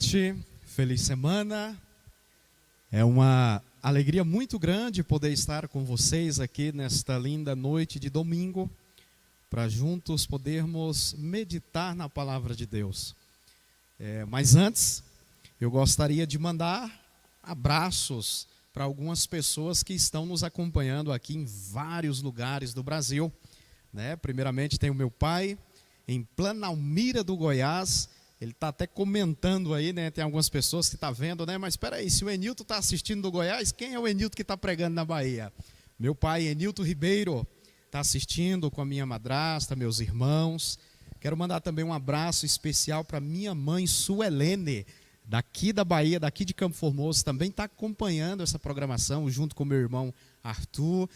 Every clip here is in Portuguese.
noite, feliz semana. É uma alegria muito grande poder estar com vocês aqui nesta linda noite de domingo, para juntos podermos meditar na palavra de Deus. Mas antes, eu gostaria de mandar abraços para algumas pessoas que estão nos acompanhando aqui em vários lugares do Brasil. Primeiramente tem o meu pai, em Planalmira do Goiás. Ele está até comentando aí, tem algumas pessoas que estão vendo, mas espera aí, se o Enilton está assistindo do Goiás, quem é o Enilton que está pregando na Bahia? Meu pai, Enilton Ribeiro, está assistindo com a minha madrasta, meus irmãos. Quero mandar também um abraço especial para minha mãe, Suelene, daqui da Bahia, daqui de Campo Formoso, também está acompanhando essa programação, junto com meu irmão Arthur.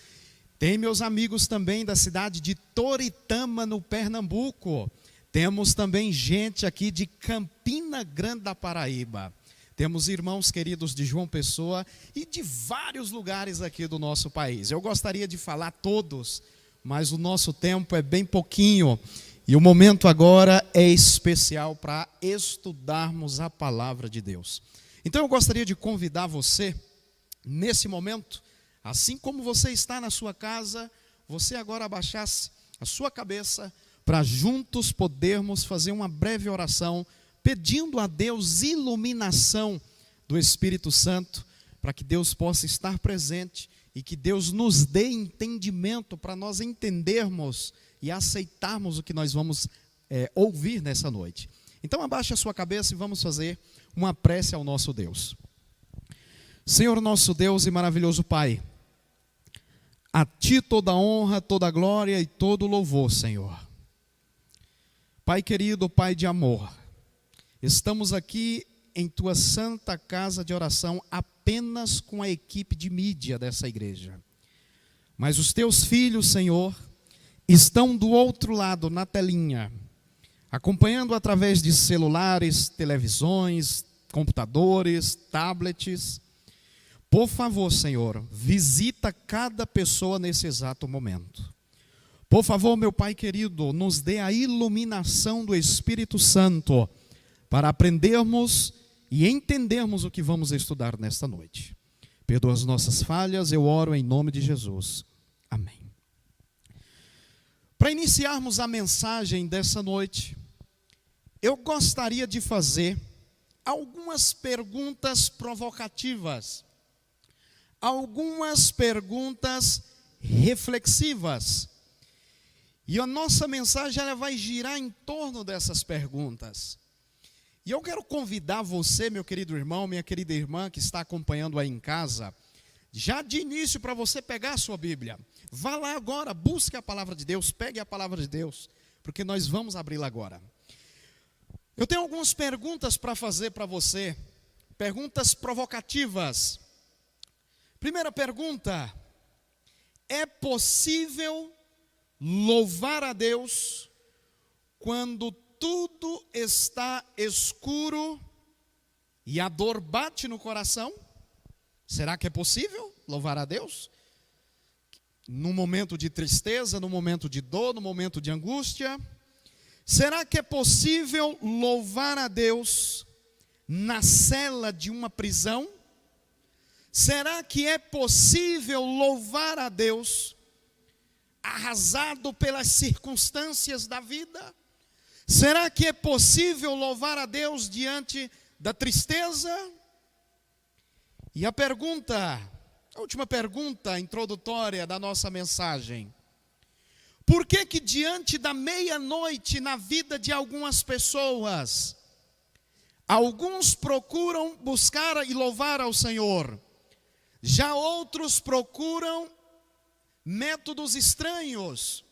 Tem meus amigos também da cidade de Toritama, no Pernambuco. Temos também gente aqui de Campina Grande da Paraíba. Temos irmãos queridos de João Pessoa e de vários lugares aqui do nosso país. Eu gostaria de falar todos, mas o nosso tempo é bem pouquinho. E o momento agora é especial para estudarmos a palavra de Deus. Então eu gostaria de convidar você, nesse momento, assim como você está na sua casa, você agora abaixasse a sua cabeça, para juntos podermos fazer uma breve oração, pedindo a Deus iluminação do Espírito Santo, para que Deus possa estar presente e que Deus nos dê entendimento para nós entendermos e aceitarmos o que nós vamos ouvir nessa noite. Então abaixe a sua cabeça e vamos fazer uma prece ao nosso Deus. Senhor nosso Deus e maravilhoso Pai, a Ti toda honra, toda glória e todo louvor, Senhor. Pai querido, Pai de amor, estamos aqui em Tua santa casa de oração apenas com a equipe de mídia dessa igreja. Mas os Teus filhos, Senhor, estão do outro lado, na telinha, acompanhando através de celulares, televisões, computadores, tablets. Por favor, Senhor, visita cada pessoa nesse exato momento. Por favor, meu Pai querido, nos dê a iluminação do Espírito Santo para aprendermos e entendermos o que vamos estudar nesta noite. Perdoa as nossas falhas, eu oro em nome de Jesus. Amém. Para iniciarmos a mensagem dessa noite, eu gostaria de fazer algumas perguntas provocativas, algumas perguntas reflexivas. E a nossa mensagem ela vai girar em torno dessas perguntas. E eu quero convidar você, meu querido irmão, minha querida irmã, que está acompanhando aí em casa, já de início para você pegar a sua Bíblia. Vá lá agora, busque a palavra de Deus, pegue a palavra de Deus, porque nós vamos abri-la agora. Eu tenho algumas perguntas para fazer para você, perguntas provocativas. Primeira pergunta: é possível louvar a Deus quando tudo está escuro e a dor bate no coração? Será que é possível louvar a Deus? No momento de tristeza, no momento de dor, no momento de angústia? Será que é possível louvar a Deus na cela de uma prisão? Será que é possível louvar a Deus arrasado pelas circunstâncias da vida? Será que é possível louvar a Deus diante da tristeza? E a última pergunta introdutória da nossa mensagem: por que diante da meia-noite na vida de algumas pessoas, alguns procuram buscar e louvar ao Senhor, já outros procuram métodos estranhos,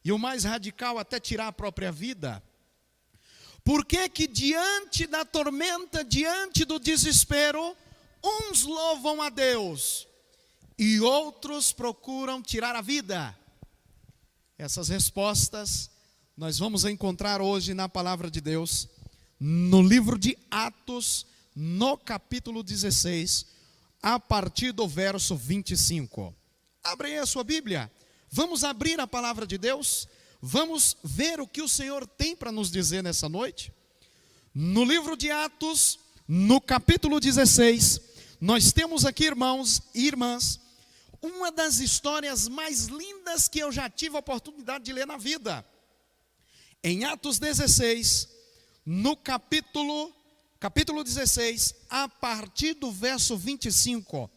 e o mais radical até tirar a própria vida? Por que diante da tormenta, diante do desespero, uns louvam a Deus e outros procuram tirar a vida? Essas respostas nós vamos encontrar hoje na palavra de Deus, no livro de Atos, no capítulo 16, a partir do verso 25. Abre aí a sua Bíblia, vamos abrir a palavra de Deus, vamos ver o que o Senhor tem para nos dizer nessa noite. No livro de Atos, no capítulo 16, nós temos aqui, irmãos e irmãs, uma das histórias mais lindas que eu já tive a oportunidade de ler na vida. Em Atos 16, no capítulo 16, a partir do verso 25,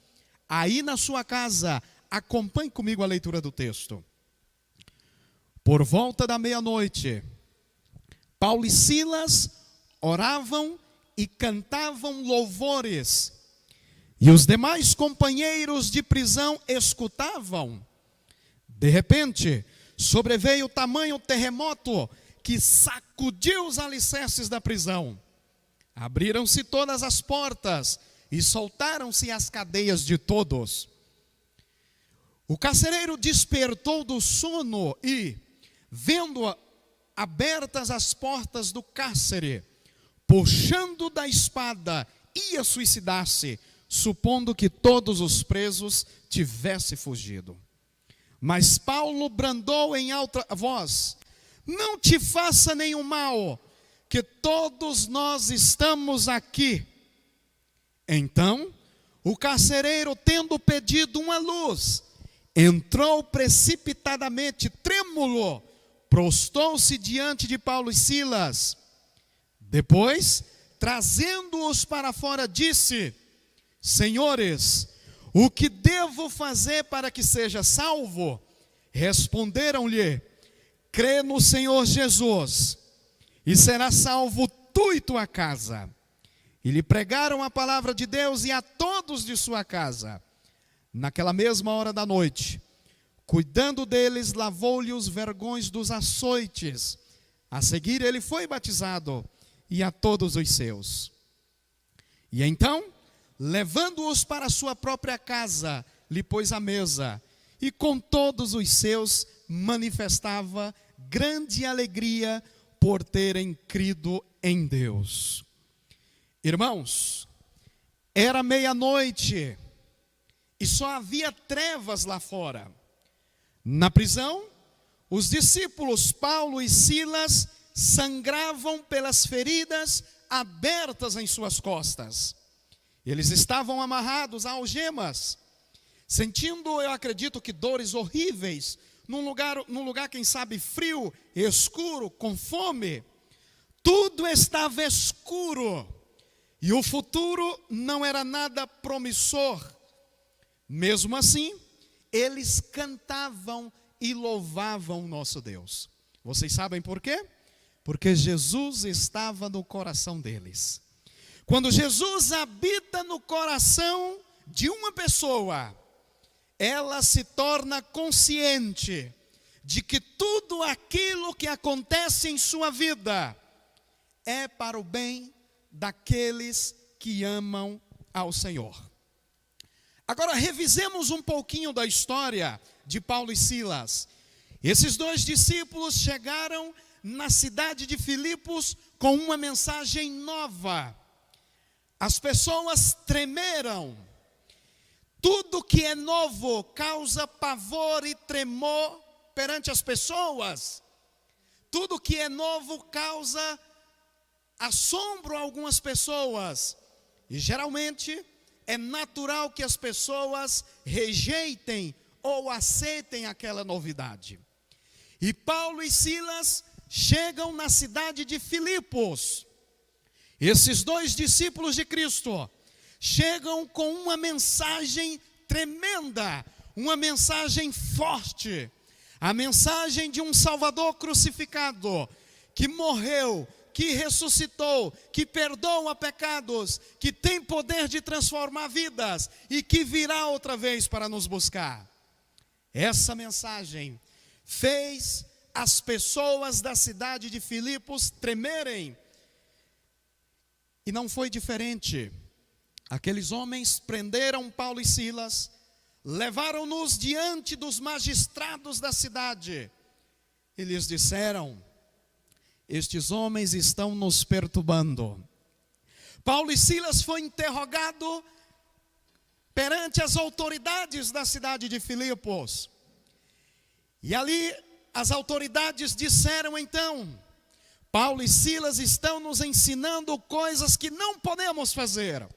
aí na sua casa, acompanhe comigo a leitura do texto. Por volta da meia-noite, Paulo e Silas oravam e cantavam louvores, e os demais companheiros de prisão escutavam. De repente, sobreveio tamanho terremoto que sacudiu os alicerces da prisão. Abriram-se todas as portas e soltaram-se as cadeias de todos. O carcereiro despertou do sono e, vendo abertas as portas do cárcere, puxando da espada, ia suicidar-se, supondo que todos os presos tivessem fugido. Mas Paulo bradou em alta voz: não te faça nenhum mal, que todos nós estamos aqui. Então, o carcereiro, tendo pedido uma luz, entrou precipitadamente, trêmulo, prostou-se diante de Paulo e Silas. Depois, trazendo-os para fora, disse: senhores, o que devo fazer para que seja salvo? Responderam-lhe: crê no Senhor Jesus, e será salvo tu e tua casa. E lhe pregaram a palavra de Deus e a todos de sua casa. Naquela mesma hora da noite, cuidando deles, lavou-lhe os vergões dos açoites. A seguir ele foi batizado, e a todos os seus. E então, levando-os para sua própria casa, lhe pôs à mesa, e com todos os seus manifestava grande alegria por terem crido em Deus. Irmãos, era meia-noite e só havia trevas lá fora. Na prisão, os discípulos Paulo e Silas sangravam pelas feridas abertas em suas costas. Eles estavam amarrados a algemas, sentindo, eu acredito que dores horríveis, num lugar, quem sabe, frio, escuro, com fome. Tudo estava escuro e o futuro não era nada promissor. Mesmo assim, eles cantavam e louvavam o nosso Deus. Vocês sabem por quê? Porque Jesus estava no coração deles. Quando Jesus habita no coração de uma pessoa, ela se torna consciente de que tudo aquilo que acontece em sua vida é para o bem daqueles que amam ao Senhor. Agora revisemos um pouquinho da história de Paulo e Silas. Esses dois discípulos chegaram na cidade de Filipos com uma mensagem nova. As pessoas tremeram. Tudo que é novo causa pavor e tremor perante as pessoas. Tudo que é novo causa assombro a algumas pessoas. E geralmente é natural que as pessoas rejeitem ou aceitem aquela novidade. E Paulo e Silas chegam na cidade de Filipos. Esses dois discípulos de Cristo chegam com uma mensagem tremenda, uma mensagem forte, a mensagem de um Salvador crucificado, que morreu, que ressuscitou, que perdoa pecados, que tem poder de transformar vidas e que virá outra vez para nos buscar. Essa mensagem fez as pessoas da cidade de Filipos tremerem. E não foi diferente. Aqueles homens prenderam Paulo e Silas, levaram-nos diante dos magistrados da cidade e lhes disseram: estes homens estão nos perturbando. Paulo e Silas foi interrogado perante as autoridades da cidade de Filipos. E ali as autoridades disseram então: Paulo e Silas estão nos ensinando coisas que não podemos fazer.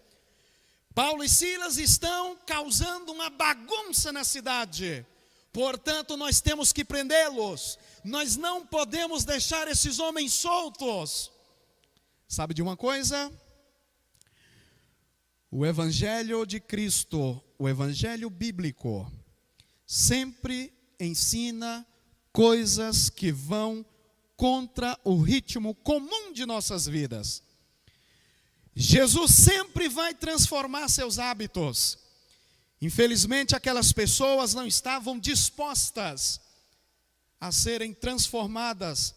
Paulo e Silas estão causando uma bagunça na cidade. Portanto, nós temos que prendê-los. Nós não podemos deixar esses homens soltos. Sabe de uma coisa? O Evangelho de Cristo, o Evangelho bíblico, sempre ensina coisas que vão contra o ritmo comum de nossas vidas. Jesus sempre vai transformar seus hábitos. Infelizmente, aquelas pessoas não estavam dispostas a serem transformadas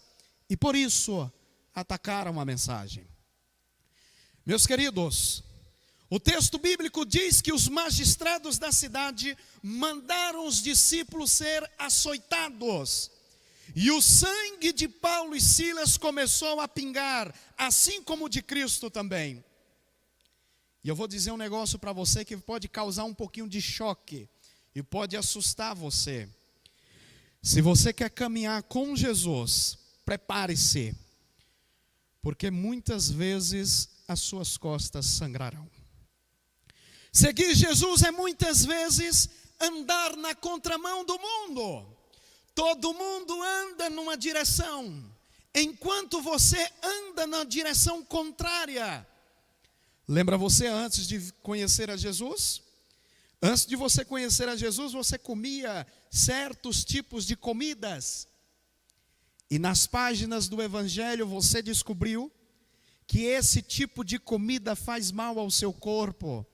e por isso atacaram a mensagem. Meus queridos, o texto bíblico diz que os magistrados da cidade mandaram os discípulos ser açoitados. E o sangue de Paulo e Silas começou a pingar, assim como o de Cristo também. E eu vou dizer um negócio para você que pode causar um pouquinho de choque e pode assustar você. Se você quer caminhar com Jesus, prepare-se, porque muitas vezes as suas costas sangrarão. Seguir Jesus é muitas vezes andar na contramão do mundo. Todo mundo anda numa direção, enquanto você anda na direção contrária. Lembra você antes de conhecer a Jesus? Antes de você conhecer a Jesus, você comia certos tipos de comidas. E nas páginas do Evangelho você descobriu que esse tipo de comida faz mal ao seu corpo.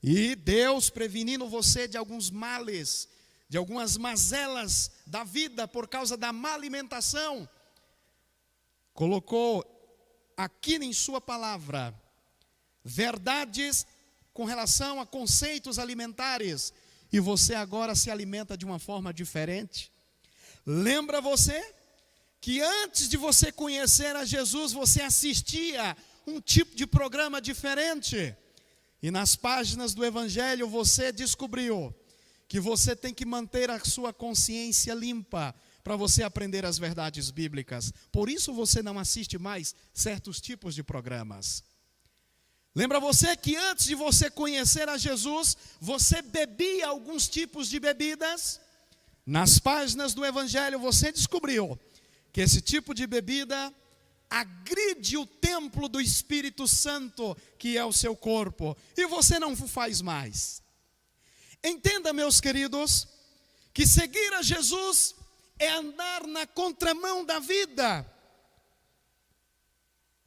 E Deus, prevenindo você de alguns males, de algumas mazelas da vida por causa da má alimentação, colocou aqui em sua palavra verdades com relação a conceitos alimentares, e você agora se alimenta de uma forma diferente. Lembra você que antes de você conhecer a Jesus, você assistia um tipo de programa diferente, e nas páginas do Evangelho você descobriu que você tem que manter a sua consciência limpa para você aprender as verdades bíblicas. Por isso você não assiste mais certos tipos de programas. Lembra você que antes de você conhecer a Jesus, você bebia alguns tipos de bebidas? Nas páginas do Evangelho você descobriu que esse tipo de bebida agride o templo do Espírito Santo, que é o seu corpo, e você não o faz mais. Entenda, meus queridos, que seguir a Jesus é andar na contramão da vida.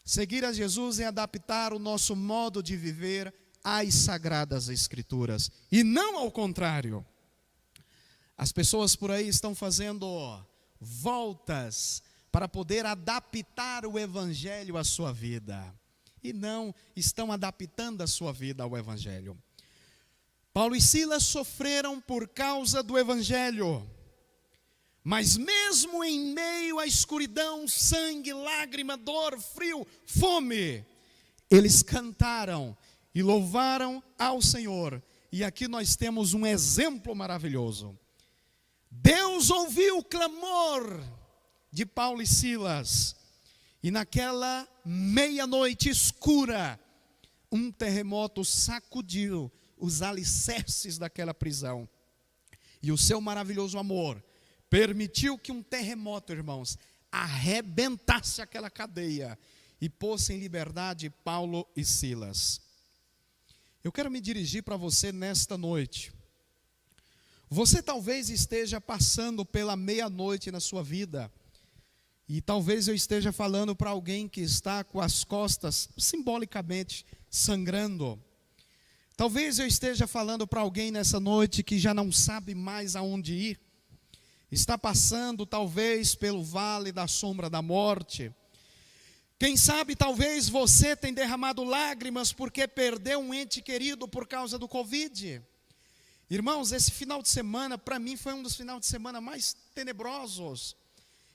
Seguir a Jesus é adaptar o nosso modo de viver às Sagradas Escrituras, e não ao contrário. As pessoas por aí estão fazendo voltas para poder adaptar o Evangelho à sua vida, e não estão adaptando a sua vida ao Evangelho. Paulo e Silas sofreram por causa do Evangelho, mas mesmo em meio à escuridão, sangue, lágrima, dor, frio, fome, eles cantaram e louvaram ao Senhor. E aqui nós temos um exemplo maravilhoso. Deus ouviu o clamor de Paulo e Silas, e naquela meia-noite escura, um terremoto sacudiu os alicerces daquela prisão, e o seu maravilhoso amor permitiu que um terremoto, irmãos, arrebentasse aquela cadeia e pôs em liberdade Paulo e Silas. Eu quero me dirigir para você nesta noite. Você talvez esteja passando pela meia-noite na sua vida, e talvez eu esteja falando para alguém que está com as costas, simbolicamente, sangrando. Talvez eu esteja falando para alguém nessa noite que já não sabe mais aonde ir. Está passando talvez pelo vale da sombra da morte. Quem sabe talvez você tenha derramado lágrimas porque perdeu um ente querido por causa do Covid. Irmãos, esse final de semana para mim foi um dos finais de semana mais tenebrosos.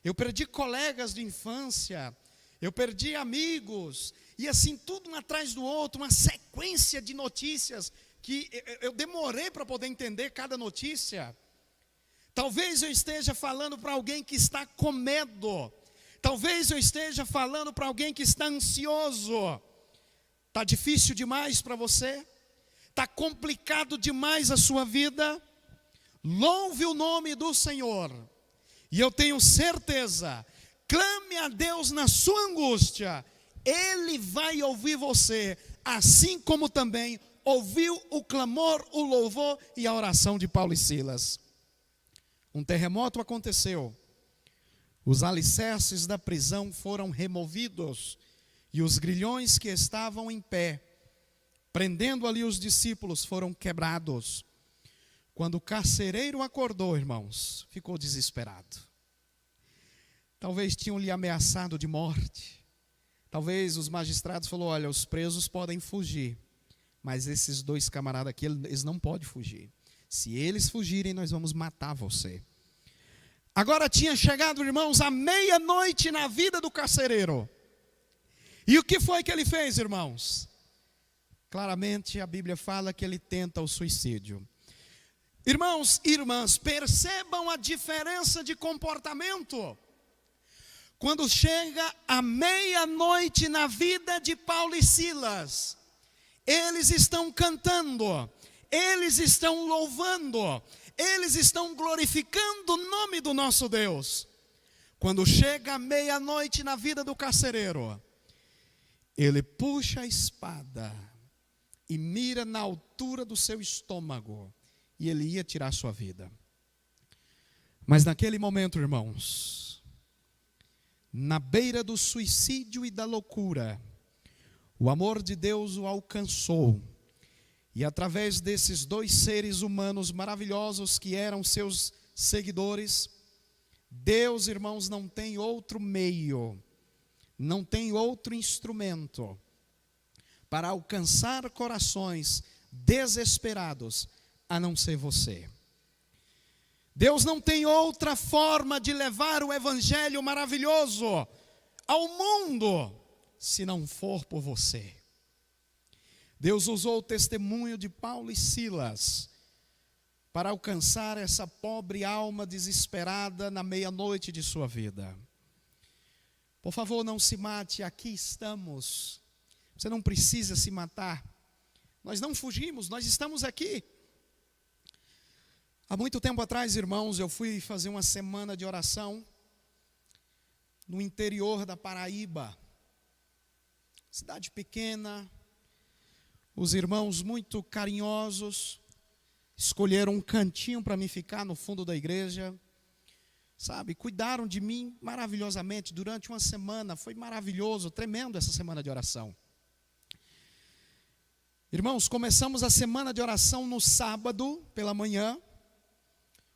Eu perdi colegas de infância, eu perdi amigos, e assim tudo um atrás do outro, uma sequência de notícias que eu demorei para poder entender cada notícia. Talvez eu esteja falando para alguém que está com medo. Talvez eu esteja falando para alguém que está ansioso. Está difícil demais para você? Está complicado demais a sua vida? Louve o nome do Senhor. E eu tenho certeza, clame a Deus na sua angústia. Ele vai ouvir você, assim como também ouviu o clamor, o louvor e a oração de Paulo e Silas. Um terremoto aconteceu. Os alicerces da prisão foram removidos e os grilhões que estavam em pé, prendendo ali os discípulos, foram quebrados. Quando o carcereiro acordou, irmãos, ficou desesperado. Talvez tinham lhe ameaçado de morte. Talvez os magistrados falaram: olha, os presos podem fugir, mas esses dois camaradas aqui, eles não podem fugir. Se eles fugirem, nós vamos matar você. Agora tinha chegado, irmãos, a meia-noite na vida do carcereiro. E o que foi que ele fez, irmãos? Claramente a Bíblia fala que ele tenta o suicídio. Irmãos e irmãs, percebam a diferença de comportamento. Quando chega a meia-noite na vida de Paulo e Silas, eles estão cantando, eles estão louvando, eles estão glorificando o nome do nosso Deus. Quando chega a meia-noite na vida do carcereiro, ele puxa a espada e mira na altura do seu estômago, e ele ia tirar sua vida. Mas naquele momento, irmãos, na beira do suicídio e da loucura, o amor de Deus o alcançou. E através desses dois seres humanos maravilhosos que eram seus seguidores, Deus, irmãos, não tem outro meio, não tem outro instrumento para alcançar corações desesperados a não ser você. Deus não tem outra forma de levar o evangelho maravilhoso ao mundo se não for por você. Deus usou o testemunho de Paulo e Silas para alcançar essa pobre alma desesperada na meia-noite de sua vida. Por favor, não se mate, aqui estamos. Você não precisa se matar. Nós não fugimos, nós estamos aqui. Há muito tempo atrás, irmãos, eu fui fazer uma semana de oração no interior da Paraíba. Cidade pequena. Os irmãos muito carinhosos escolheram um cantinho para mim ficar no fundo da igreja. Sabe, cuidaram de mim maravilhosamente durante uma semana. Foi maravilhoso, tremendo essa semana de oração. Irmãos, começamos a semana de oração no sábado pela manhã.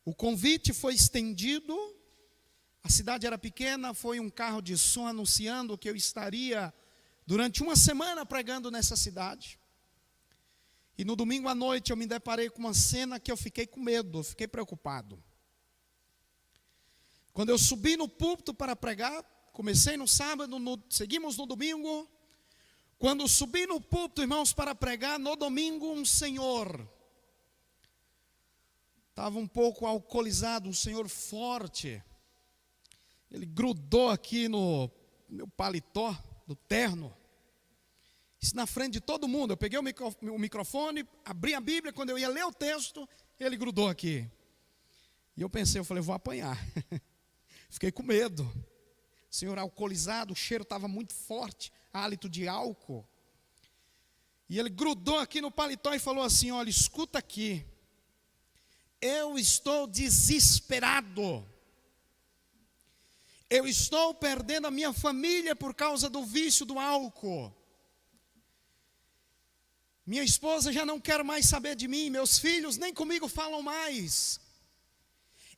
O convite foi estendido. A cidade era pequena, foi um carro de som anunciando que eu estaria durante uma semana pregando nessa cidade. E no domingo à noite eu me deparei com uma cena que eu fiquei com medo, fiquei preocupado. Quando eu subi no púlpito para pregar, comecei no sábado, seguimos no domingo. Quando subi no púlpito, irmãos, para pregar, no domingo um senhor estava um pouco alcoolizado, um senhor forte. Ele grudou aqui no meu paletó, do terno. Isso na frente de todo mundo. Eu peguei o microfone, abri a Bíblia, quando eu ia ler o texto, ele grudou aqui. E eu pensei, eu falei, vou apanhar. Fiquei com medo. O senhor alcoolizado, o cheiro estava muito forte, hálito de álcool. E ele grudou aqui no paletó e falou assim, olha, escuta aqui. Eu estou desesperado. Eu estou perdendo a minha família por causa do vício do álcool. Minha esposa já não quer mais saber de mim, meus filhos nem comigo falam mais.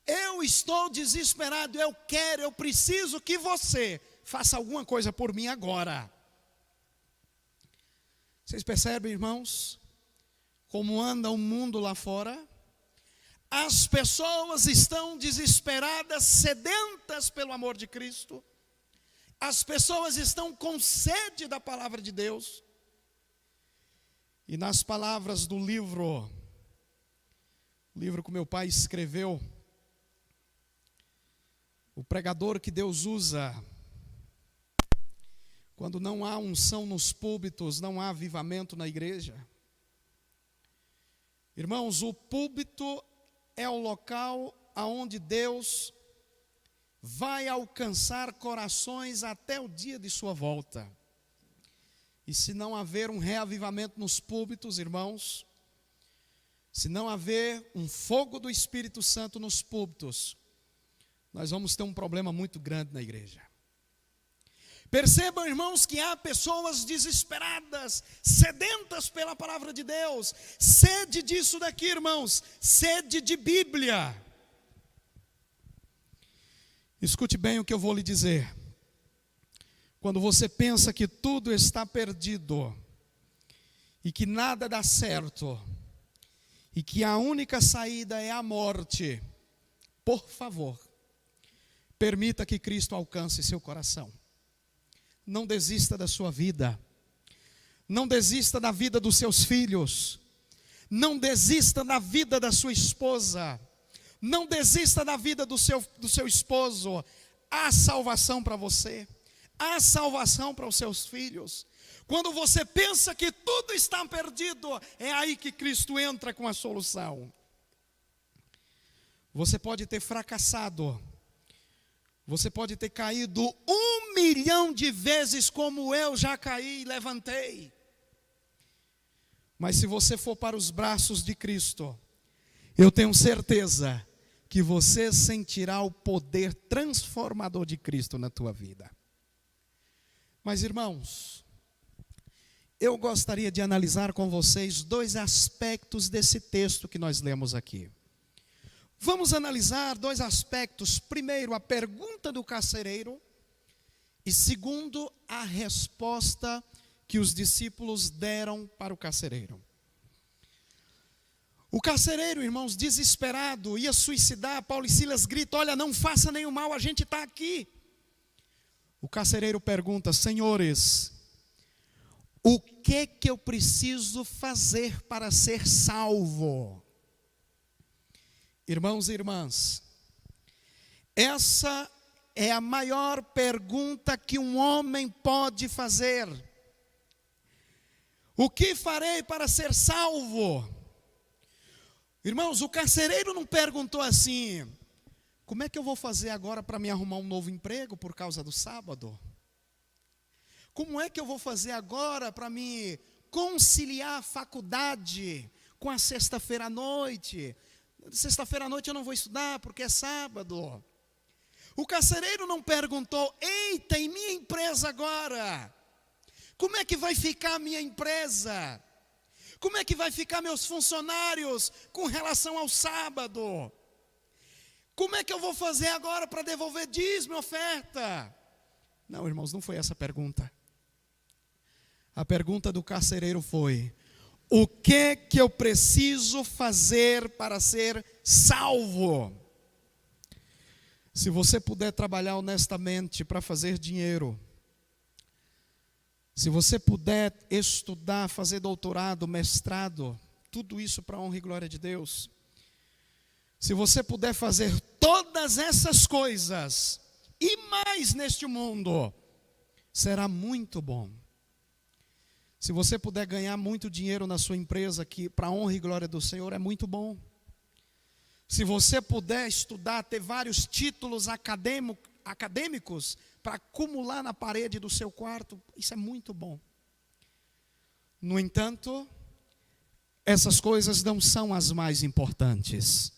Eu estou desesperado, eu preciso que você faça alguma coisa por mim agora. Vocês percebem, irmãos, como anda o mundo lá fora? As pessoas estão desesperadas, sedentas pelo amor de Cristo. As pessoas estão com sede da palavra de Deus. E nas palavras do livro que meu pai escreveu, o pregador que Deus usa Quando não há unção nos púlpitos, não há avivamento na igreja. Irmãos, o púlpito é o local aonde Deus vai alcançar corações até o dia de sua volta. E se não haver um reavivamento nos púlpitos, irmãos, se não haver um fogo do Espírito Santo nos púlpitos, nós vamos ter um problema muito grande na igreja. Percebam, irmãos, que há pessoas desesperadas, sedentas pela palavra de Deus, sede disso daqui, irmãos, sede de Bíblia. Escute bem o que eu vou lhe dizer. Quando você pensa que tudo está perdido, e que nada dá certo, e que a única saída é a morte, por favor, permita que Cristo alcance seu coração. Não desista da sua vida. Não desista da vida dos seus filhos. Não desista da vida da sua esposa. Não desista da vida do seu esposo. Há salvação para você. Há salvação para os seus filhos. Quando você pensa que tudo está perdido, é aí que Cristo entra com a solução. Você pode ter fracassado. Você pode ter caído 1 milhão de vezes como eu já caí e levantei. Mas se você for para os braços de Cristo, eu tenho certeza que você sentirá o poder transformador de Cristo na tua vida. Mas, irmãos, eu gostaria de analisar com vocês 2 aspectos desse texto que nós lemos aqui. Vamos analisar 2 aspectos. Primeiro, a pergunta do carcereiro. E segundo, a resposta que os discípulos deram para o carcereiro. O carcereiro, irmãos, desesperado, ia suicidar. Paulo e Silas gritam: olha, não faça nenhum mal, a gente está aqui. O carcereiro pergunta: senhores, o que eu preciso fazer para ser salvo? Irmãos e irmãs, essa é a maior pergunta que um homem pode fazer. O que farei para ser salvo? Irmãos, o carcereiro não perguntou assim: como é que eu vou fazer agora para me arrumar um novo emprego por causa do sábado? Como é que eu vou fazer agora para me conciliar a faculdade com a sexta-feira à noite? Sexta-feira à noite eu não vou estudar porque é sábado. O carcereiro não perguntou: eita, e minha empresa agora? Como é que vai ficar a minha empresa? Como é que vai ficar meus funcionários com relação ao sábado? Como é que eu vou fazer agora para devolver dízimo e oferta? Não, irmãos, não foi essa a pergunta. A pergunta do carcereiro foi: o que eu preciso fazer para ser salvo? Se você puder trabalhar honestamente para fazer dinheiro, se você puder estudar, fazer doutorado, mestrado, tudo isso para a honra e glória de Deus, se você puder fazer todas essas coisas e mais neste mundo, será muito bom. Se você puder ganhar muito dinheiro na sua empresa, que para a honra e glória do Senhor, é muito bom. Se você puder estudar, ter vários títulos acadêmicos para acumular na parede do seu quarto, isso é muito bom. No entanto, essas coisas não são as mais importantes.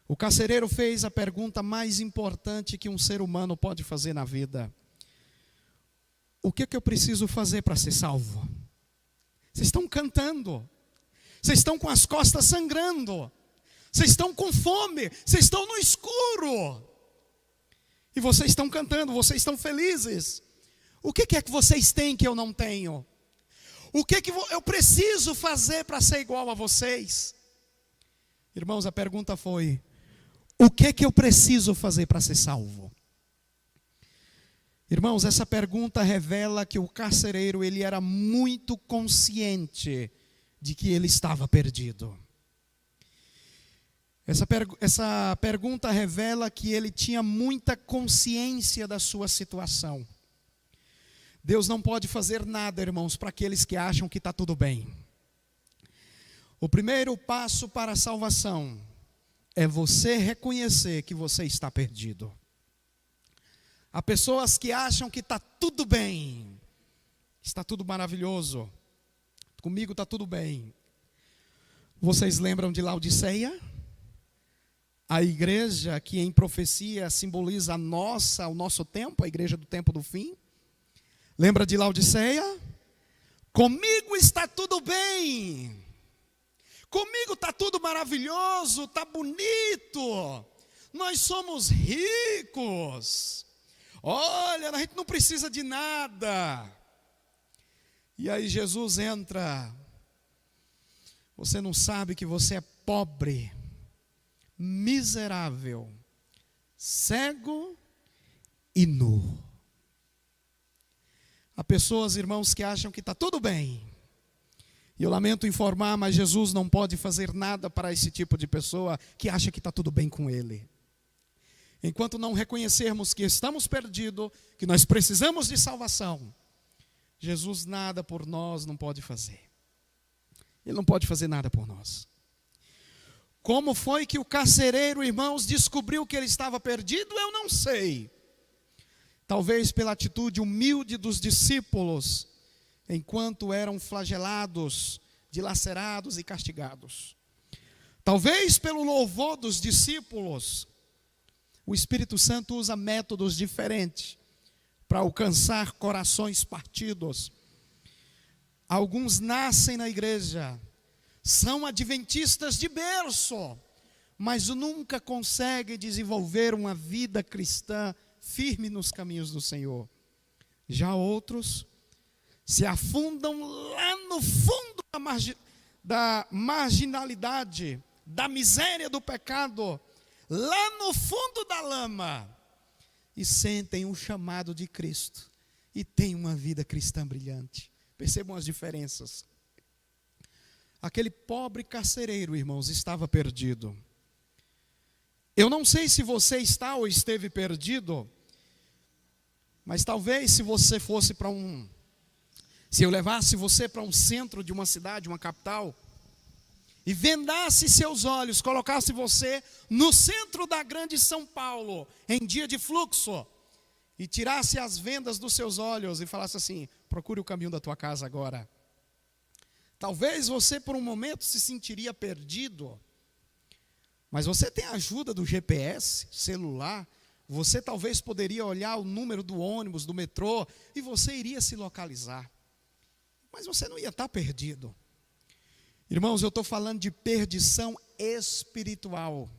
O carcereiro fez a pergunta mais importante que um ser humano pode fazer na vida: o que eu preciso fazer para ser salvo? Vocês estão cantando, vocês estão com as costas sangrando, vocês estão com fome, vocês estão no escuro, e vocês estão cantando, vocês estão felizes. O que é que vocês têm que eu não tenho? O que eu preciso fazer para ser igual a vocês? Irmãos, a pergunta foi: o que eu preciso fazer para ser salvo? Irmãos, essa pergunta revela que o carcereiro, ele era muito consciente de que ele estava perdido. Essa pergunta revela que ele tinha muita consciência da sua situação. Deus não pode fazer nada, irmãos, para aqueles que acham que está tudo bem. O primeiro passo para a salvação é você reconhecer que você está perdido. Há pessoas que acham que está tudo bem, está tudo maravilhoso, comigo está tudo bem. Vocês lembram de Laodiceia? A igreja que em profecia simboliza o nosso tempo, a igreja do tempo do fim. Lembra de Laodiceia? Comigo está tudo bem. Comigo está tudo maravilhoso, está bonito. Nós somos ricos. Olha, a gente não precisa de nada. E aí Jesus entra. Você não sabe que você é pobre, miserável, cego e nu. Há pessoas, irmãos, que acham que está tudo bem. E eu lamento informar, mas Jesus não pode fazer nada para esse tipo de pessoa que acha que está tudo bem com ele. Enquanto não reconhecermos que estamos perdidos, que nós precisamos de salvação, Jesus nada por nós não pode fazer. Ele não pode fazer nada por nós. Como foi que o carcereiro, irmãos, descobriu que ele estava perdido? Eu não sei. Talvez pela atitude humilde dos discípulos, enquanto eram flagelados, dilacerados e castigados. Talvez pelo louvor dos discípulos. O Espírito Santo usa métodos diferentes para alcançar corações partidos. Alguns nascem na igreja, são adventistas de berço, mas nunca conseguem desenvolver uma vida cristã firme nos caminhos do Senhor. Já outros se afundam lá no fundo da marginalidade, da miséria do pecado, lá no fundo da lama, e sentem o chamado de Cristo, e têm uma vida cristã brilhante. Percebam as diferenças. Aquele pobre carcereiro, irmãos, estava perdido. Eu não sei se você está ou esteve perdido, mas talvez se você fosse se eu levasse você para um centro de uma cidade, uma capital, e vendasse seus olhos, colocasse você no centro da grande São Paulo, em dia de fluxo, e tirasse as vendas dos seus olhos e falasse assim: procure o caminho da tua casa agora. Talvez você por um momento se sentiria perdido, mas você tem a ajuda do GPS, celular, você talvez poderia olhar o número do ônibus, do metrô, e você iria se localizar. Mas você não ia estar perdido. Irmãos, eu estou falando de perdição espiritual.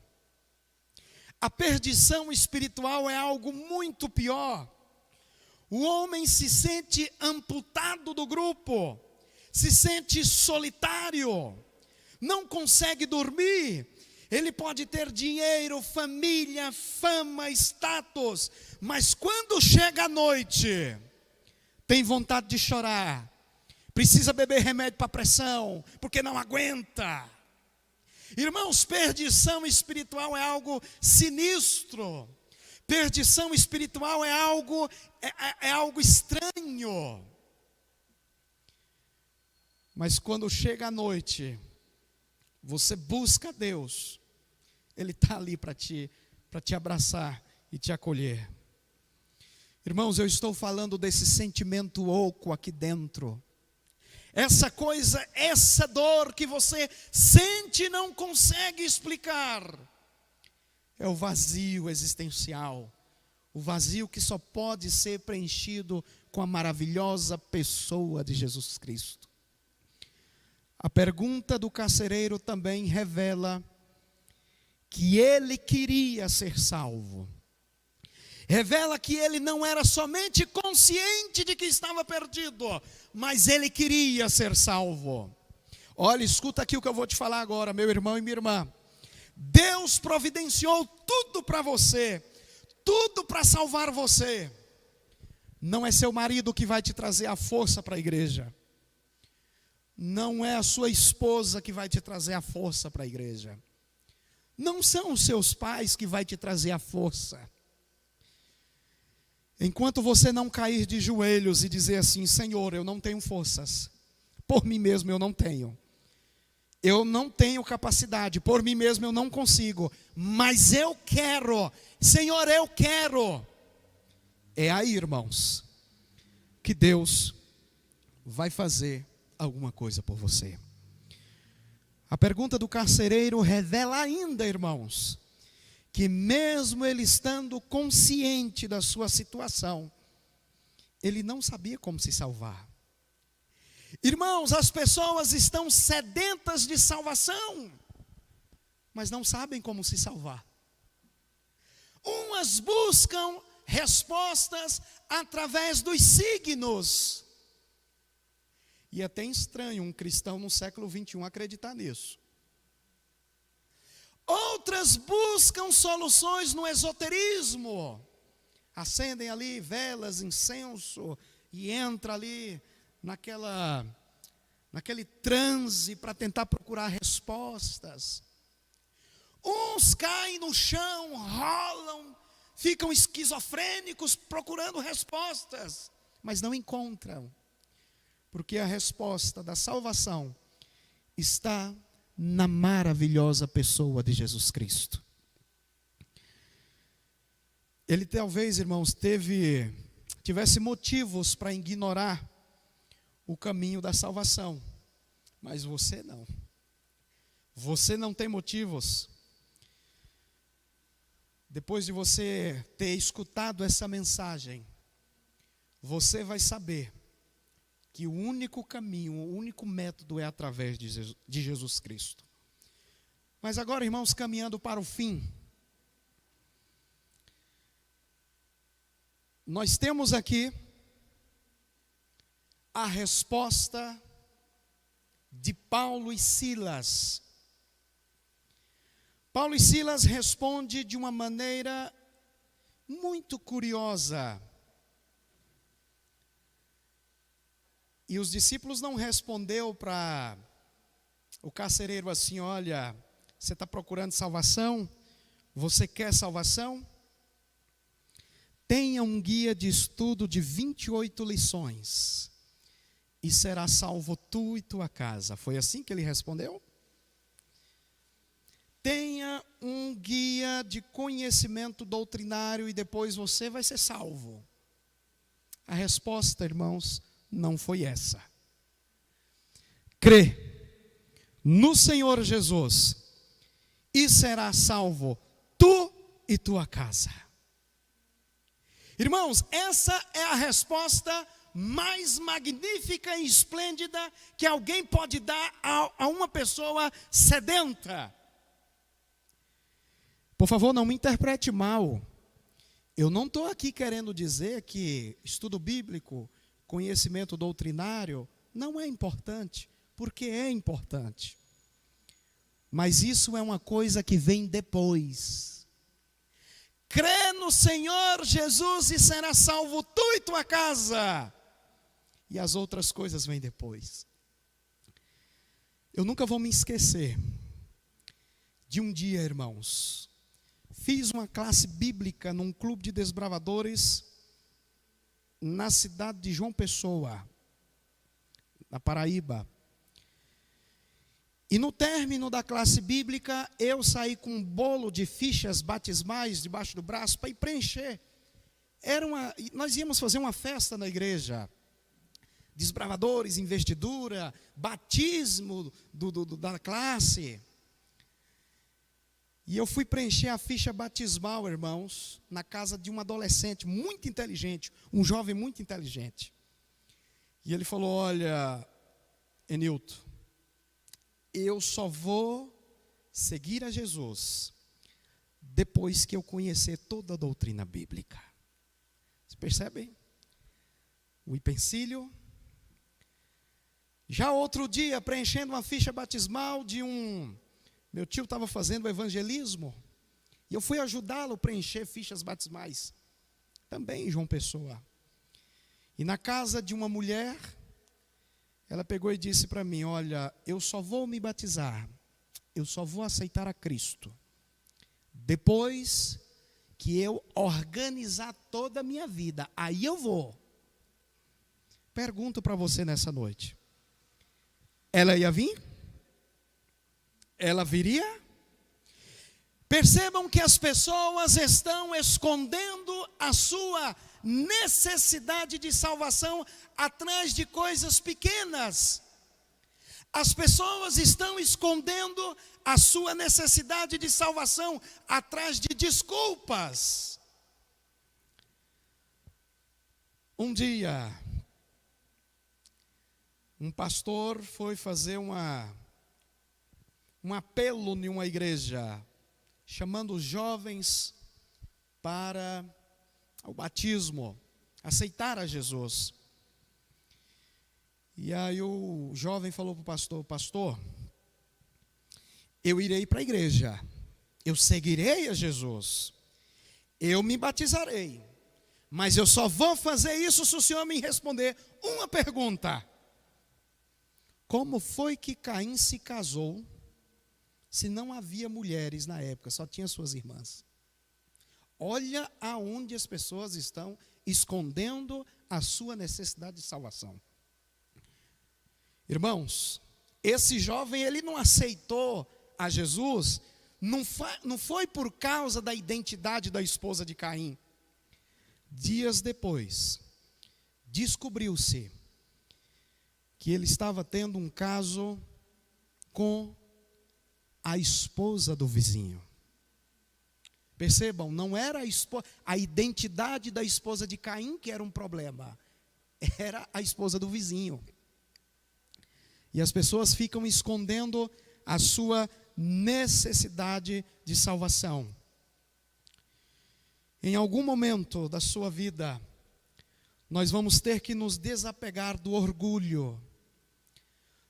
A perdição espiritual é algo muito pior. O homem se sente amputado do grupo, se sente solitário, não consegue dormir. Ele pode ter dinheiro, família, fama, status, mas quando chega a noite, tem vontade de chorar, precisa beber remédio para pressão, porque não aguenta. Irmãos, perdição espiritual é algo sinistro. Perdição espiritual é algo estranho. Mas quando chega a noite, você busca Deus, Ele está ali para te abraçar e te acolher. Irmãos, eu estou falando desse sentimento oco aqui dentro. Essa coisa, essa dor que você sente e não consegue explicar. É o vazio existencial. O vazio que só pode ser preenchido com a maravilhosa pessoa de Jesus Cristo. A pergunta do carcereiro também revela que ele queria ser salvo. Revela que ele não era somente consciente de que estava perdido, mas ele queria ser salvo. Olha, escuta aqui o que eu vou te falar agora, meu irmão e minha irmã. Deus providenciou tudo para você, tudo para salvar você. Não é seu marido que vai te trazer a força para a igreja. Não é a sua esposa que vai te trazer a força para a igreja. Não são os seus pais que vai te trazer a força. Enquanto você não cair de joelhos e dizer assim: Senhor, eu não tenho forças, por mim mesmo eu não tenho. Eu não tenho capacidade, por mim mesmo eu não consigo, mas eu quero, Senhor, eu quero. É aí, irmãos, que Deus vai fazer alguma coisa por você. A pergunta do carcereiro revela ainda, irmãos, que mesmo ele estando consciente da sua situação, ele não sabia como se salvar. Irmãos, as pessoas estão sedentas de salvação, mas não sabem como se salvar. Umas buscam respostas através dos signos. E é até estranho um cristão no século 21 acreditar nisso. Outras buscam soluções no esoterismo. Acendem ali velas, incenso e entra ali naquele transe para tentar procurar respostas. Uns caem no chão, rolam, ficam esquizofrênicos procurando respostas, mas não encontram. Porque a resposta da salvação está na maravilhosa pessoa de Jesus Cristo. Ele talvez, irmãos, tivesse motivos para ignorar o caminho da salvação, mas você não. Você não tem motivos. Depois de você ter escutado essa mensagem, você vai saber que o único caminho, o único método é através de Jesus Cristo. Mas agora, irmãos, caminhando para o fim, nós temos aqui a resposta de Paulo e Silas. Paulo e Silas respondem de uma maneira muito curiosa. E os discípulos não responderam para o carcereiro assim: olha, você está procurando salvação? Você quer salvação? Tenha um guia de estudo de 28 lições e será salvo tu e tua casa. Foi assim que ele respondeu? Tenha um guia de conhecimento doutrinário e depois você vai ser salvo. A resposta, irmãos, não foi essa. Crê no Senhor Jesus e será salvo tu e tua casa. Irmãos, essa é a resposta mais magnífica e esplêndida que alguém pode dar a uma pessoa sedenta. Por favor, não me interprete mal. Eu não estou aqui querendo dizer que estudo bíblico, conhecimento doutrinário não é importante, porque é importante. Mas isso é uma coisa que vem depois. Crê no Senhor Jesus e será salvo tu e tua casa. E as outras coisas vêm depois. Eu nunca vou me esquecer de um dia, irmãos. Fiz uma classe bíblica num clube de desbravadores na cidade de João Pessoa, na Paraíba. E no término da classe bíblica, eu saí com um bolo de fichas batismais debaixo do braço para ir preencher. Nós íamos fazer uma festa na igreja. Desbravadores, investidura, batismo da classe. E eu fui preencher a ficha batismal, irmãos, na casa de um adolescente muito inteligente, um jovem muito inteligente. E ele falou: olha, Enilton, eu só vou seguir a Jesus depois que eu conhecer toda a doutrina bíblica. Vocês percebem? O empecilho. Já outro dia, preenchendo uma ficha batismal de meu tio estava fazendo evangelismo, e eu fui ajudá-lo a preencher fichas batismais, também em João Pessoa. E na casa de uma mulher, ela pegou e disse para mim: olha, eu só vou me batizar, eu só vou aceitar a Cristo depois que eu organizar toda a minha vida, aí eu vou. Pergunto para você nessa noite: ela ia vir? Ela viria? Percebam que as pessoas estão escondendo a sua necessidade de salvação atrás de coisas pequenas. As pessoas estão escondendo a sua necessidade de salvação atrás de desculpas. Um dia, um pastor foi fazer um apelo em uma igreja, chamando os jovens para o batismo, aceitar a Jesus. E aí o jovem falou para o pastor: pastor, eu irei para a igreja, eu seguirei a Jesus, eu me batizarei, mas eu só vou fazer isso se o senhor me responder uma pergunta: como foi que Caim se casou se não havia mulheres na época, só tinha suas irmãs? Olha aonde as pessoas estão escondendo a sua necessidade de salvação. Irmãos, esse jovem, ele não aceitou a Jesus, não foi por causa da identidade da esposa de Caim. Dias depois, descobriu-se que ele estava tendo um caso com a esposa do vizinho. Percebam, não era a identidade da esposa de Caim que era um problema, era a esposa do vizinho. E as pessoas ficam escondendo a sua necessidade de salvação. Em algum momento da sua vida, nós vamos ter que nos desapegar do orgulho.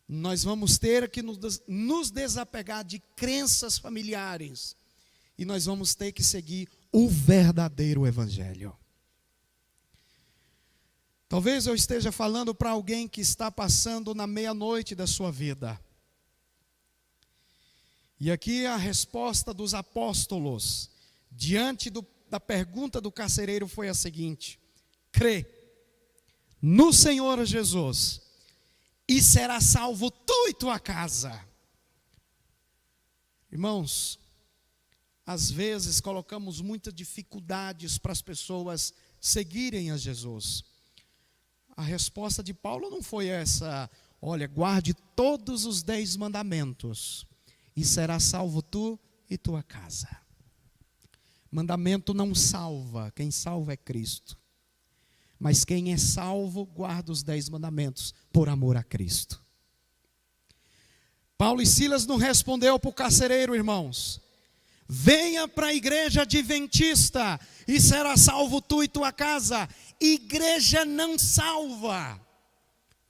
Nós vamos ter que nos desapegar de crenças familiares. E nós vamos ter que seguir o verdadeiro evangelho. Talvez eu esteja falando para alguém que está passando na meia-noite da sua vida. E aqui a resposta dos apóstolos, diante da pergunta do carcereiro, foi a seguinte: crê no Senhor Jesus, e será salvo tu e tua casa. Irmãos, às vezes colocamos muitas dificuldades para as pessoas seguirem a Jesus. A resposta de Paulo não foi essa: olha, guarde todos os 10 mandamentos, e será salvo tu e tua casa. Mandamento não salva, quem salva é Cristo. Mas quem é salvo, guarda os 10 mandamentos, por amor a Cristo. Paulo e Silas não respondeu para o carcereiro, irmãos: venha para a igreja adventista, e será salvo tu e tua casa. Igreja não salva.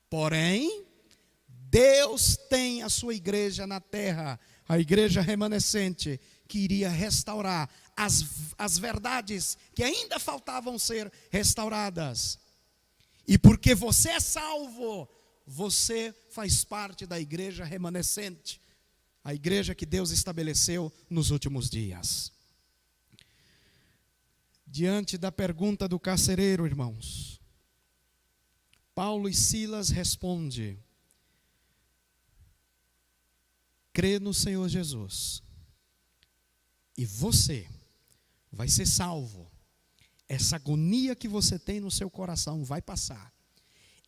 Porém, Deus tem a sua igreja na terra, a igreja remanescente, que iria restaurar as verdades que ainda faltavam ser restauradas. E porque você é salvo, você faz parte da igreja remanescente, a igreja que Deus estabeleceu nos últimos dias. Diante da pergunta do carcereiro, irmãos, Paulo e Silas respondem: crê no Senhor Jesus, e você vai ser salvo. Essa agonia que você tem no seu coração vai passar.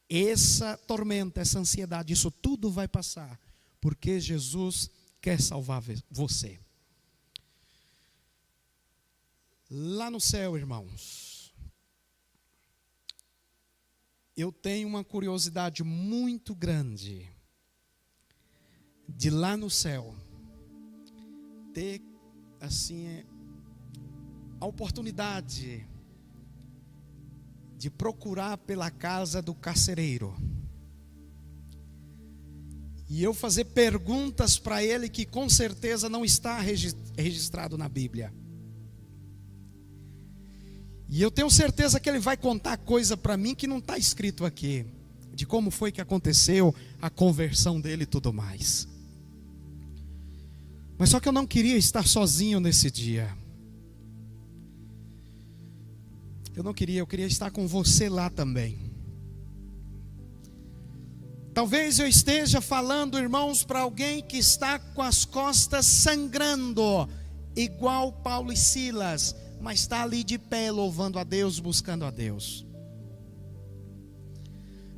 Essa tormenta, essa ansiedade, isso tudo vai passar, porque Jesus quer salvar você. Lá no céu, irmãos, eu tenho uma curiosidade muito grande de lá no céu ter assim a oportunidade de procurar pela casa do carcereiro e eu fazer perguntas para ele que com certeza não está registrado na Bíblia. E eu tenho certeza que ele vai contar coisa para mim que não está escrito aqui, de como foi que aconteceu a conversão dele e tudo mais. Mas só que eu não queria estar sozinho nesse dia. eu queria estar com você lá também. Talvez eu esteja falando, irmãos, para alguém que está com as costas sangrando, igual Paulo e Silas, mas está ali de pé, louvando a Deus, buscando a Deus.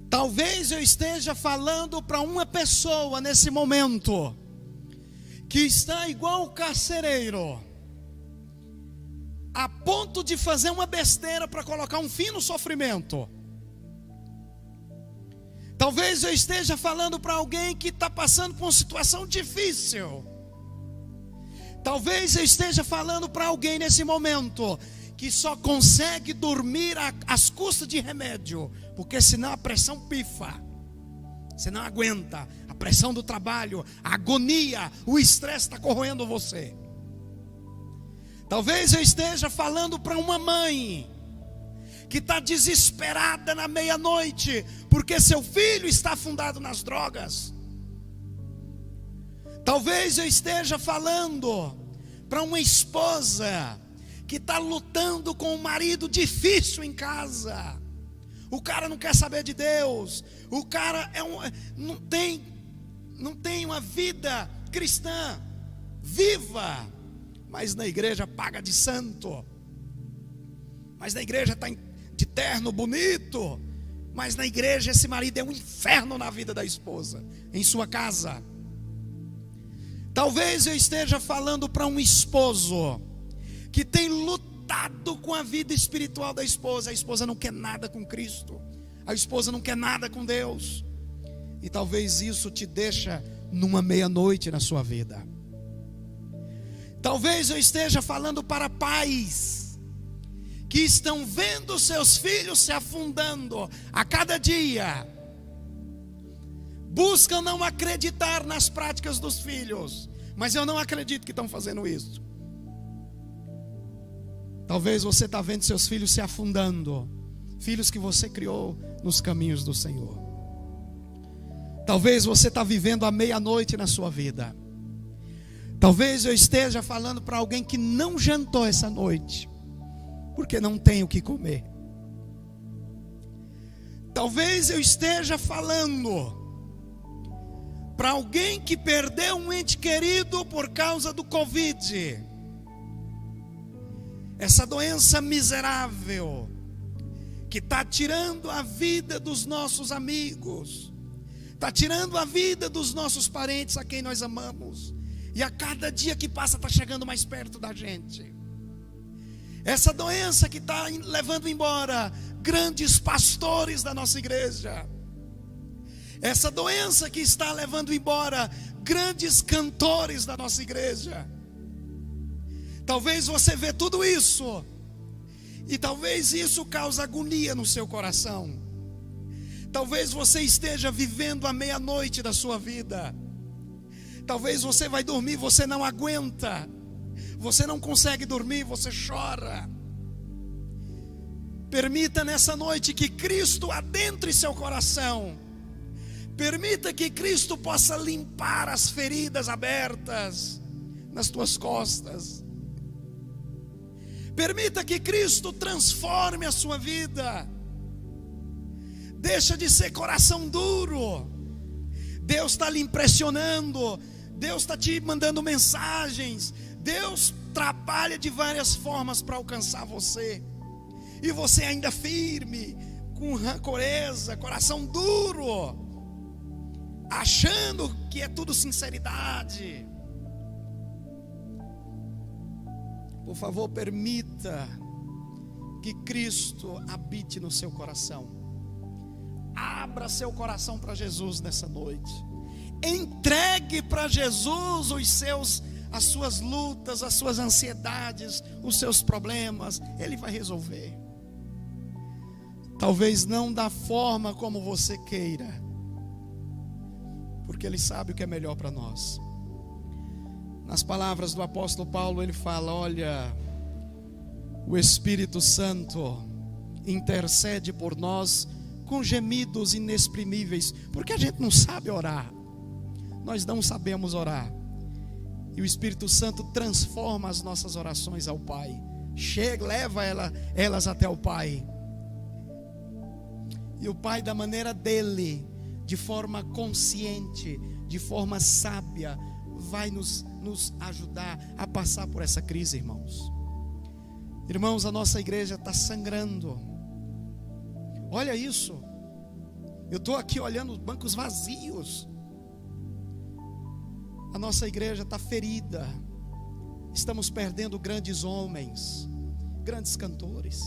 Talvez eu esteja falando para uma pessoa nesse momento, que está igual o carcereiro, a ponto de fazer uma besteira para colocar um fim no sofrimento. Talvez eu esteja falando para alguém que está passando por uma situação difícil. Talvez eu esteja falando para alguém nesse momento que só consegue dormir às custas de remédio, porque senão a pressão pifa, você não aguenta, a pressão do trabalho, a agonia, o estresse está corroendo você. Talvez eu esteja falando para uma mãe que está desesperada na meia-noite, porque seu filho está afundado nas drogas. Talvez eu esteja falando para uma esposa que está lutando com um marido difícil em casa. O cara não quer saber de Deus, o cara não tem uma vida cristã viva, mas na igreja paga de santo, mas na igreja está de terno bonito, mas na igreja esse marido é um inferno na vida da esposa, em sua casa. Talvez eu esteja falando para um esposo que tem lutado com a vida espiritual da esposa. A esposa não quer nada com Cristo, a esposa não quer nada com Deus, e talvez isso te deixa numa meia-noite na sua vida. Talvez eu esteja falando para pais que estão vendo seus filhos se afundando a cada dia, buscam não acreditar nas práticas dos filhos, mas eu não acredito que estão fazendo isso. Talvez você está vendo seus filhos se afundando, filhos que você criou nos caminhos do Senhor. Talvez você está vivendo a meia-noite na sua vida. Talvez eu esteja falando para alguém que não jantou essa noite, porque não tem o que comer. Talvez eu esteja falando para alguém que perdeu um ente querido por causa do Covid. Essa doença miserável que está tirando a vida dos nossos amigos, está tirando a vida dos nossos parentes a quem nós amamos, e a cada dia que passa está chegando mais perto da gente. Essa doença que está levando embora grandes pastores da nossa igreja. Essa doença que está levando embora grandes cantores da nossa igreja. Talvez você vê tudo isso, e talvez isso cause agonia no seu coração. Talvez você esteja vivendo a meia-noite da sua vida. Talvez você vai dormir, você não aguenta, você não consegue dormir, você chora. Permita nessa noite que Cristo adentre seu coração. Permita que Cristo possa limpar as feridas abertas nas tuas costas. Permita que Cristo transforme a sua vida. Deixa de ser coração duro. Deus está lhe impressionando, Deus está te mandando mensagens, Deus trabalha de várias formas para alcançar você, e você ainda firme, com rancoreza, coração duro, achando que é tudo sinceridade. Por favor, permita que Cristo habite no seu coração. Abra seu coração para Jesus nessa noite. Entregue para Jesus as suas lutas, as suas ansiedades, os seus problemas. Ele vai resolver. Talvez não da forma como você queira, porque Ele sabe o que é melhor para nós. Nas palavras do apóstolo Paulo, ele fala: olha, o Espírito Santo intercede por nós com gemidos inexprimíveis, porque a gente não sabe orar, nós não sabemos orar, e o Espírito Santo transforma as nossas orações ao Pai, leva elas até o Pai. E o Pai, da maneira dele, de forma consciente, de forma sábia, vai nos ajudar a passar por essa crise, irmãos. Irmãos, a nossa igreja está sangrando. Olha isso. Eu estou aqui olhando os bancos vazios. A nossa igreja está ferida. Estamos perdendo grandes homens, grandes cantores.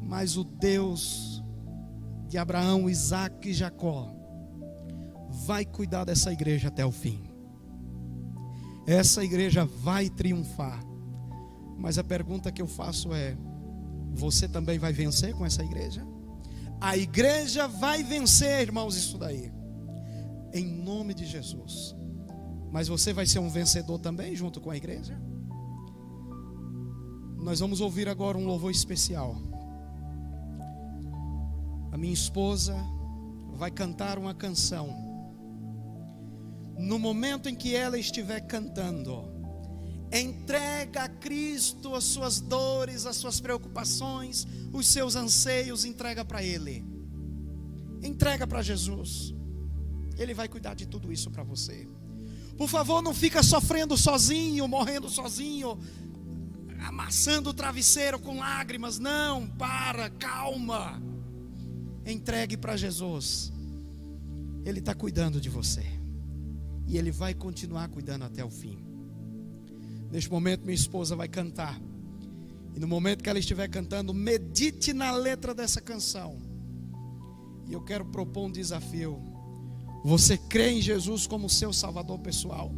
Mas o Deus de Abraão, Isaque e Jacó vai cuidar dessa igreja até o fim. Essa igreja vai triunfar. Mas a pergunta que eu faço é: você também vai vencer com essa igreja? A igreja vai vencer, irmãos, isso daí, em nome de Jesus. Mas você vai ser um vencedor também junto com a igreja? Nós vamos ouvir agora um louvor especial. A minha esposa vai cantar uma canção. No momento em que ela estiver cantando, entrega a Cristo as suas dores, as suas preocupações, os seus anseios, entrega para Ele. Entrega para Jesus. Ele vai cuidar de tudo isso para você. Por favor, não fica sofrendo sozinho, morrendo sozinho, amassando o travesseiro com lágrimas. Não, calma. Entregue para Jesus. Ele está cuidando de você. E Ele vai continuar cuidando até o fim. Neste momento minha esposa vai cantar. E no momento que ela estiver cantando, medite na letra dessa canção. E eu quero propor um desafio. Você crê em Jesus como seu salvador pessoal?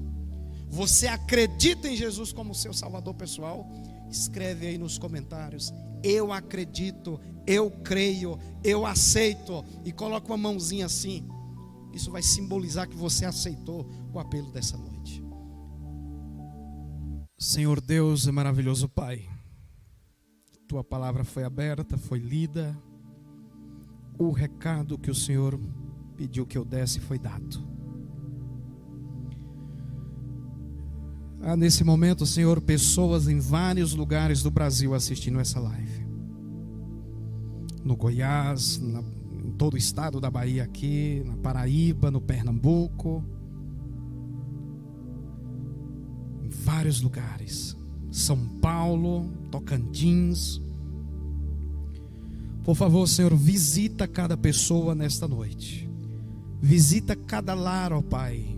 Você acredita em Jesus como seu salvador pessoal? Escreve aí nos comentários: eu acredito, eu creio, eu aceito. E coloca uma mãozinha assim. Isso vai simbolizar que você aceitou o apelo dessa noite. Senhor Deus e maravilhoso Pai, Tua palavra foi aberta, foi lida. O recado que o Senhor pediu que eu desse foi dado. Há nesse momento, Senhor, pessoas em vários lugares do Brasil assistindo essa live. No Goiás, em todo o estado da Bahia aqui, na Paraíba, no Pernambuco. Em vários lugares. São Paulo, Tocantins. Por favor, Senhor, visita cada pessoa nesta noite. Visita cada lar, ó Pai.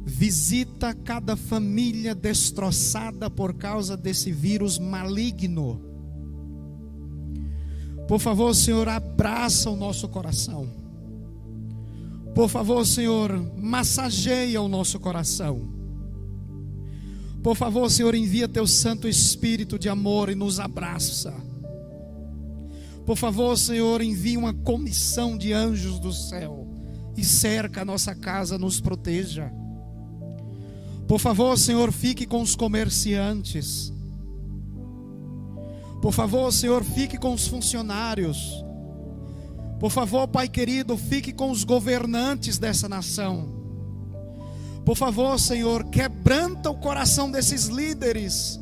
Visita cada família destroçada por causa desse vírus maligno. Por favor, Senhor, abraça o nosso coração. Por favor, Senhor, massageia o nosso coração. Por favor, Senhor, envia Teu Santo Espírito de amor e nos abraça. Por favor, Senhor, envia uma comissão de anjos do céu e cerca a nossa casa, nos proteja. Por favor, Senhor, fique com os comerciantes. Por favor, Senhor, fique com os funcionários. Por favor, Pai querido, fique com os governantes dessa nação. Por favor, Senhor, quebranta o coração desses líderes.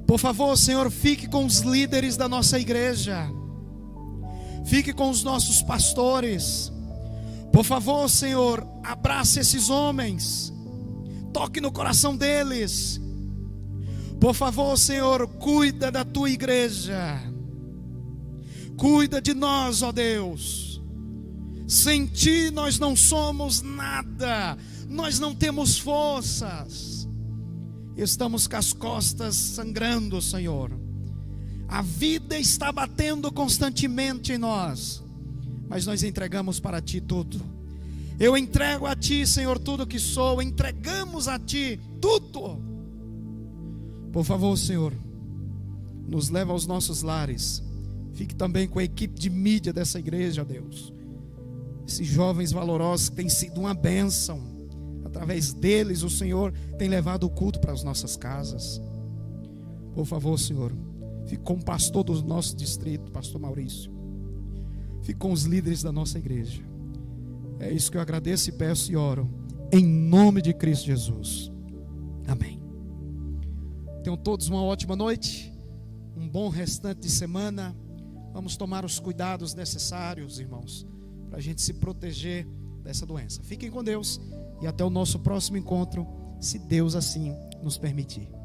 Por favor, Senhor, fique com os líderes da nossa igreja. Fique com os nossos pastores. Por favor, Senhor, abrace esses homens. Toque no coração deles. Por favor, Senhor, cuida da Tua igreja. Cuida de nós, ó Deus. Sem Ti nós não somos nada. Nós não temos forças. Estamos com as costas sangrando, Senhor. A vida está batendo constantemente em nós. Mas nós entregamos para Ti tudo. Eu entrego a Ti, Senhor, tudo que sou. Entregamos a Ti tudo. Por favor, Senhor, nos leva aos nossos lares. Fique também com a equipe de mídia dessa igreja, Deus. Esses jovens valorosos que têm sido uma bênção. Através deles o Senhor tem levado o culto para as nossas casas. Por favor, Senhor, fique com o pastor do nosso distrito, pastor Maurício. Fique com os líderes da nossa igreja. É isso que eu agradeço e peço e oro, em nome de Cristo Jesus. Amém. Tenham todos uma ótima noite, um bom restante de semana. Vamos tomar os cuidados necessários, irmãos, para a gente se proteger dessa doença. Fiquem com Deus e até o nosso próximo encontro, se Deus assim nos permitir.